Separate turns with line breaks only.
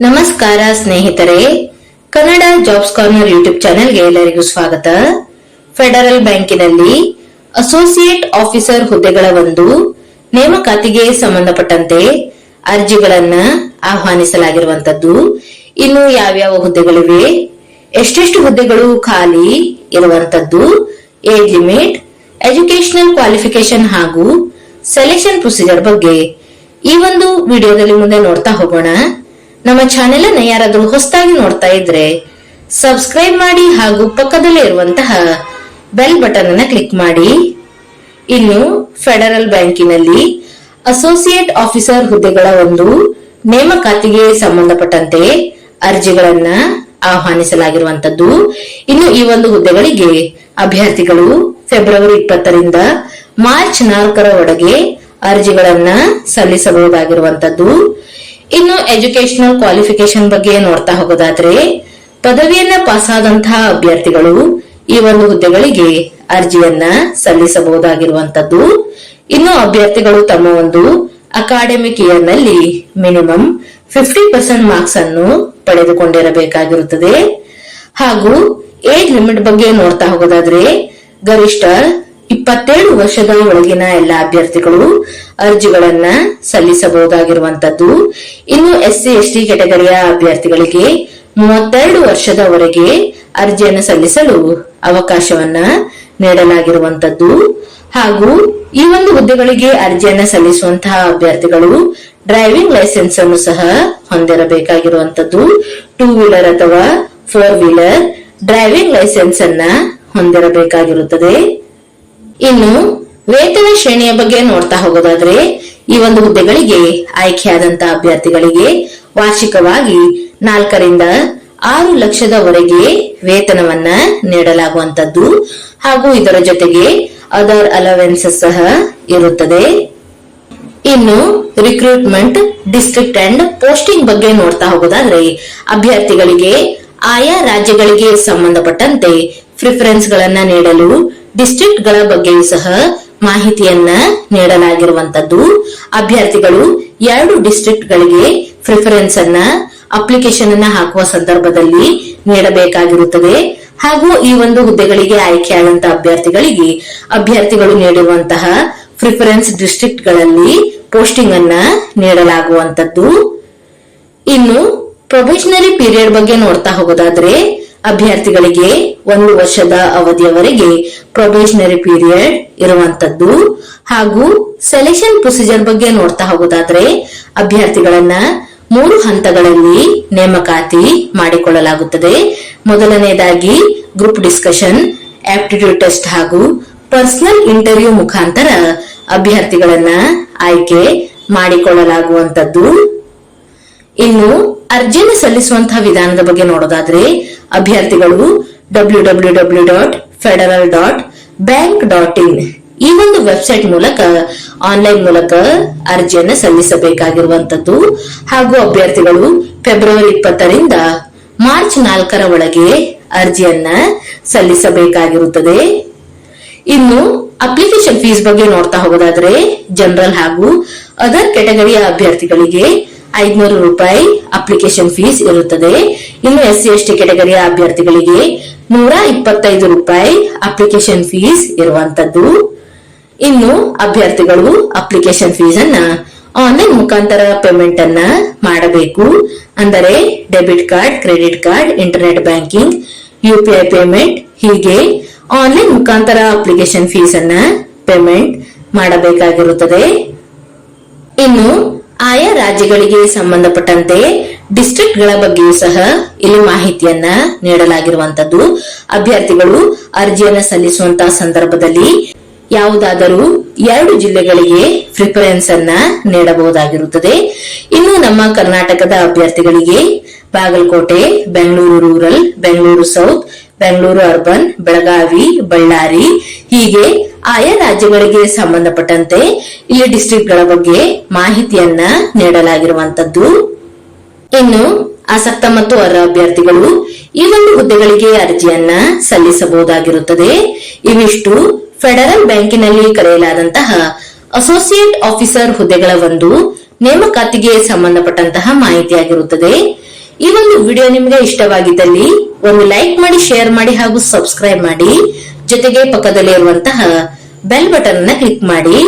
ನಮಸ್ಕಾರ ಸ್ನೇಹಿತರೆ, Kannada jobs corner YouTube ಚಾನೆಲ್ಗೆ ಎಲ್ಲರಿಗೂ ಸ್ವಾಗತ. ಫೆಡರಲ್ ಬ್ಯಾಂಕಿನಲ್ಲಿ ಅಸೋಸಿಯೇಟ್ ಆಫೀಸರ್ ಹುದ್ದೆಗಳ ಒಂದು ನೇಮಕಾತಿಗೆ ಸಂಬಂಧಪಟ್ಟಂತೆ ಅರ್ಜಿಗಳನ್ನ ಆಹ್ವಾನಿಸಲಾಗಿರುವಂತದ್ದು. ಇನ್ನು ಯಾವ್ಯಾವ ಹುದ್ದೆಗಳಿವೆ, ಎಷ್ಟೆಷ್ಟು ಹುದ್ದೆಗಳು ಖಾಲಿ ಇರುವಂತದ್ದು, ಏಜ್ ಲಿಮಿಟ್, ಎಜುಕೇಶನಲ್ ಕ್ವಾಲಿಫಿಕೇಶನ್ ಹಾಗೂ ಸೆಲೆಕ್ಷನ್ ಪ್ರೊಸೀಜರ್ ಬಗ್ಗೆ ಈ ಒಂದು ವಿಡಿಯೋದಲ್ಲಿ ಮುಂದೆ ನೋಡ್ತಾ ಹೋಗೋಣ. ನಮ್ಮ ಚಾನೆಲ್ ಅನ್ನು ಯಾರಾದರೂ ಹೊಸದಾಗಿ ನೋಡ್ತಾ ಇದ್ರೆ ಸಬ್ಸ್ಕ್ರೈಬ್ ಮಾಡಿ ಹಾಗೂ ಪಕ್ಕದಲ್ಲೇ ಇರುವಂತಹ ಬೆಲ್ ಬಟನ್ ಅನ್ನು ಕ್ಲಿಕ್ ಮಾಡಿ. ಇನ್ನು ಫೆಡರಲ್ ಬ್ಯಾಂಕಿನಲ್ಲಿ ಅಸೋಸಿಯೇಟ್ ಆಫೀಸರ್ ಹುದ್ದೆಗಳ ಒಂದು ನೇಮಕಾತಿಗೆ ಸಂಬಂಧಪಟ್ಟಂತೆ ಅರ್ಜಿಗಳನ್ನ ಆಹ್ವಾನಿಸಲಾಗಿರುವಂತದ್ದು. ಇನ್ನು ಈ ಒಂದು ಹುದ್ದೆಗಳಿಗೆ ಅಭ್ಯರ್ಥಿಗಳು ಫೆಬ್ರವರಿ 20ರಿಂದ ಮಾರ್ಚ್ 4ರವರೆಗೆ ಅರ್ಜಿಗಳನ್ನ ಸಲ್ಲಿಸಬಹುದಾಗಿರುವಂತದ್ದು. ಇನ್ನು ಎಜುಕೇಶನಲ್ ಕ್ವಾಲಿಫಿಕೇಶನ್ ಬಗ್ಗೆ ನೋಡ್ತಾ ಹೋಗೋದಾದ್ರೆ ಪದವಿಯನ್ನ ಪಾಸ್ ಆದಂತಹ ಅಭ್ಯರ್ಥಿಗಳು ಈ ಒಂದು ಹುದ್ದೆಗಳಿಗೆ ಅರ್ಜಿಯನ್ನ ಸಲ್ಲಿಸಬಹುದಾಗಿರುವಂತದ್ದು. ಇನ್ನು ಅಭ್ಯರ್ಥಿಗಳು ತಮ್ಮ ಒಂದು ಅಕಾಡೆಮಿಕ್ ಇಯರ್ ನಲ್ಲಿ ಮಿನಿಮಮ್ 50% ಮಾರ್ಕ್ಸ್ ಅನ್ನು ಪಡೆದುಕೊಂಡಿರಬೇಕಾಗಿರುತ್ತದೆ. ಹಾಗೂ ಏಜ್ ಲಿಮಿಟ್ ಬಗ್ಗೆ ನೋಡ್ತಾ ಹೋಗೋದಾದ್ರೆ ಗರಿಷ್ಠ 27 ವರ್ಷದ ಒಳಗಿನ ಎಲ್ಲ ಅಭ್ಯರ್ಥಿಗಳು ಅರ್ಜಿಗಳನ್ನ ಸಲ್ಲಿಸಬಹುದಾಗಿರುವಂತದ್ದು. ಇನ್ನು SC ST ಕೆಟಗರಿಯ ಅಭ್ಯರ್ಥಿಗಳಿಗೆ 32 ವರ್ಷದವರೆಗೆ ಅರ್ಜಿಯನ್ನು ಸಲ್ಲಿಸಲು ಅವಕಾಶವನ್ನ ನೀಡಲಾಗಿರುವಂತದ್ದು. ಹಾಗೂ ಈ ಒಂದು ಹುದ್ದೆಗಳಿಗೆ ಅರ್ಜಿಯನ್ನ ಸಲ್ಲಿಸುವಂತಹ ಅಭ್ಯರ್ಥಿಗಳು ಡ್ರೈವಿಂಗ್ ಲೈಸೆನ್ಸ್ ಅನ್ನು ಸಹ ಹೊಂದಿರಬೇಕಾಗಿರುವಂತದ್ದು. 2 ವೀಲರ್ ಅಥವಾ 4 ವೀಲರ್ ಡ್ರೈವಿಂಗ್ ಲೈಸೆನ್ಸ್ ಅನ್ನ ಹೊಂದಿರಬೇಕಾಗಿರುತ್ತದೆ. ಇನ್ನು ವೇತನ ಶ್ರೇಣಿಯ ಬಗ್ಗೆ ನೋಡ್ತಾ ಹೋಗೋದಾದ್ರೆ ಈ ಒಂದು ಹುದ್ದೆಗಳಿಗೆ ಆಯ್ಕೆಯಾದಂತಹ ಅಭ್ಯರ್ಥಿಗಳಿಗೆ ವಾರ್ಷಿಕವಾಗಿ 4ರಿಂದ 6 ಲಕ್ಷದವರೆಗೆ ವೇತನವನ್ನ ನೀಡಲಾಗುವಂತದ್ದು. ಹಾಗೂ ಇದರ ಜೊತೆಗೆ ಅದರ್ ಅಲವೆನ್ಸಸ್ ಸಹ ಇರುತ್ತದೆ. ಇನ್ನು ರಿಕ್ರೂಟ್ಮೆಂಟ್, ಡಿಸ್ಟ್ರಿಕ್ಟ್ ಅಂಡ್ ಪೋಸ್ಟಿಂಗ್ ಬಗ್ಗೆ ನೋಡ್ತಾ ಹೋಗೋದಾದ್ರೆ ಅಭ್ಯರ್ಥಿಗಳಿಗೆ ಆಯಾ ರಾಜ್ಯಗಳಿಗೆ ಸಂಬಂಧಪಟ್ಟಂತೆ ಪ್ರಿಫರೆನ್ಸ್ ಗಳನ್ನ ನೀಡಲು ಡಿಸ್ಟ್ರಿಕ್ಟ್ ಗಳ ಬಗ್ಗೆಯೂ ಸಹ ಮಾಹಿತಿಯನ್ನ ನೀಡಲಾಗಿರುವಂತದ್ದು. ಅಭ್ಯರ್ಥಿಗಳು 2 ಡಿಸ್ಟ್ರಿಕ್ಟ್ ಗಳಿಗೆ ಪ್ರಿಫರೆನ್ಸ್ ಅನ್ನ ಅಪ್ಲಿಕೇಶನ್ ಅನ್ನ ಹಾಕುವ ಸಂದರ್ಭದಲ್ಲಿ ನೀಡಬೇಕಾಗಿರುತ್ತದೆ. ಹಾಗೂ ಈ ಒಂದು ಹುದ್ದೆಗಳಿಗೆ ಆಯ್ಕೆಯಾದಂತಹ ಅಭ್ಯರ್ಥಿಗಳು ನೀಡಿರುವಂತಹ ಪ್ರಿಫರೆನ್ಸ್ ಡಿಸ್ಟ್ರಿಕ್ಟ್ ಗಳಲ್ಲಿ ಪೋಸ್ಟಿಂಗ್ ಅನ್ನ ನೀಡಲಾಗುವಂತದ್ದು. ಇನ್ನು ಪ್ರೊಬೇಷನರಿ ಪೀರಿಯಡ್ ಬಗ್ಗೆ ನೋಡ್ತಾ ಹೋಗೋದಾದ್ರೆ ಅಭ್ಯರ್ಥಿಗಳಿಗೆ 1 ವರ್ಷದ ಅವಧಿಯವರೆಗೆ ಪ್ರೊಬೇಷನರಿ ಪೀರಿಯಡ್ ಇರುವಂತದ್ದು. ಹಾಗೂ ಸೆಲೆಕ್ಷನ್ ಪ್ರೊಸೀಜರ್ ಬಗ್ಗೆ ನೋಡ್ತಾ ಹೋಗೋದಾದ್ರೆ ಅಭ್ಯರ್ಥಿಗಳನ್ನ 3 ಹಂತಗಳಲ್ಲಿ ನೇಮಕಾತಿ ಮಾಡಿಕೊಳ್ಳಲಾಗುತ್ತದೆ. ಮೊದಲನೇದಾಗಿ ಗ್ರೂಪ್ ಡಿಸ್ಕಷನ್, ಆಪ್ಟಿಟ್ಯೂಡ್ ಟೆಸ್ಟ್ ಹಾಗೂ ಪರ್ಸನಲ್ ಇಂಟರ್ವ್ಯೂ ಮುಖಾಂತರ ಅಭ್ಯರ್ಥಿಗಳನ್ನ ಆಯ್ಕೆ ಮಾಡಿಕೊಳ್ಳಲಾಗುವಂತದ್ದು. ಇನ್ನು ಅರ್ಜಿಯನ್ನು ಸಲ್ಲಿಸುವಂತಹ ವಿಧಾನದ ಬಗ್ಗೆ ನೋಡೋದಾದ್ರೆ ಅಭ್ಯರ್ಥಿಗಳು www.federal.bank.in ಈ ಒಂದು ವೆಬ್ಸೈಟ್ ಮೂಲಕ ಆನ್ಲೈನ್ ಮೂಲಕ ಅರ್ಜಿಯನ್ನು ಸಲ್ಲಿಸಬೇಕಾಗಿರುವಂತದ್ದು. ಹಾಗೂ ಅಭ್ಯರ್ಥಿಗಳು ಫೆಬ್ರವರಿ 20ರಿಂದ ಮಾರ್ಚ್ 4ರ ಒಳಗೆ ಅರ್ಜಿಯನ್ನ ಸಲ್ಲಿಸಬೇಕಾಗಿರುತ್ತದೆ. ಇನ್ನು ಅಪ್ಲಿಕೇಶನ್ ಫೀಸ್ ಬಗ್ಗೆ ನೋಡ್ತಾ ಹೋಗೋದಾದ್ರೆ ಜನರಲ್ ಹಾಗೂ ಅದರ್ ಕೆಟಗರಿಯ ಅಭ್ಯರ್ಥಿಗಳಿಗೆ 500 ರೂಪಾಯಿ ಅಪ್ಲಿಕೇಶನ್ ಫೀಸ್ ಇರುತ್ತದೆ. ಇನ್ನು SC ST ಕೆಟಗರಿಯ ಅಭ್ಯರ್ಥಿಗಳಿಗೆ 125 ರೂಪಾಯಿ ಅಪ್ಲಿಕೇಶನ್ ಫೀಸ್ ಇರುವಂತದ್ದು. ಇನ್ನು ಅಭ್ಯರ್ಥಿಗಳು ಅಪ್ಲಿಕೇಶನ್ ಫೀಸ್ ಅನ್ನ ಆನ್ಲೈನ್ ಮುಖಾಂತರ ಪೇಮೆಂಟ್ ಅನ್ನ ಮಾಡಬೇಕು. ಅಂದರೆ debit card, credit card, internet banking, UPI payment ಹೀಗೆ ಆನ್ಲೈನ್ ಮುಖಾಂತರ ಅಪ್ಲಿಕೇಶನ್ ಫೀಸ್ ಅನ್ನ ಪೇಮೆಂಟ್ ಮಾಡಬೇಕಾಗಿರುತ್ತದೆ. ಇನ್ನು ಆಯಾ ರಾಜ್ಯಗಳಿಗೆ ಸಂಬಂಧಪಟ್ಟಂತೆ ಡಿಸ್ಟ್ರಿಕ್ಟ್ ಗಳ ಬಗ್ಗೆಯೂ ಸಹ ಇಲ್ಲಿ ಮಾಹಿತಿಯನ್ನ ನೀಡಲಾಗಿರುವಂತದ್ದು. ಅಭ್ಯರ್ಥಿಗಳು ಅರ್ಜಿಯನ್ನ ಸಲ್ಲಿಸುವಂತಹ ಸಂದರ್ಭದಲ್ಲಿ ಯಾವುದಾದರೂ 2 ಜಿಲ್ಲೆಗಳಿಗೆ ಪ್ರಿಫರೆನ್ಸ್ ಅನ್ನ ನೀಡಬಹುದಾಗಿರುತ್ತದೆ. ಇನ್ನು ನಮ್ಮ ಕರ್ನಾಟಕದ ಅಭ್ಯರ್ಥಿಗಳಿಗೆ Bagalkote, Bengaluru rural, Bengaluru south, Bengaluru urban, Belagavi, Ballari ಹೀಗೆ ಆಯಾ ರಾಜ್ಯಗಳಿಗೆ ಸಂಬಂಧಪಟ್ಟಂತೆ ಇಲ್ಲಿ ಡಿಸ್ಟ್ರಿಕ್ಟ್ ಗಳ ಬಗ್ಗೆ ಮಾಹಿತಿಯನ್ನ ನೀಡಲಾಗಿರುವಂತದ್ದು. ಇನ್ನು ಆಸಕ್ತ ಮತ್ತು ಅರ್ಹ ಅಭ್ಯರ್ಥಿಗಳು ಈ ಒಂದು ಹುದ್ದೆಗಳಿಗೆ ಅರ್ಜಿಯನ್ನ ಸಲ್ಲಿಸಬಹುದಾಗಿರುತ್ತದೆ. ಇವಿಷ್ಟು ಫೆಡರಲ್ ಬ್ಯಾಂಕಿನಲ್ಲಿ ಕರೆಯಲಾದಂತಹ ಅಸೋಸಿಯೇಟ್ ಆಫೀಸರ್ ಹುದ್ದೆಗಳ ಒಂದು ನೇಮಕಾತಿಗೆ ಸಂಬಂಧಪಟ್ಟಂತಹ ಮಾಹಿತಿಯಾಗಿರುತ್ತದೆ. ಈ ಒಂದು ವಿಡಿಯೋ ನಿಮಗೆ ಇಷ್ಟವಾಗಿದ್ದಲ್ಲಿ ಒಂದು ಲೈಕ್ ಮಾಡಿ, ಶೇರ್ ಮಾಡಿ ಹಾಗೂ ಸಬ್ಸ್ಕ್ರೈಬ್ ಮಾಡಿ. ಜೊತೆಗೆ ಪಕ್ಕದಲ್ಲಿ ಇರುವಂತಹ ಬೆಲ್ ಬಟನ್ ಅನ್ನ ಕ್ಲಿಕ್ ಮಾಡಿ.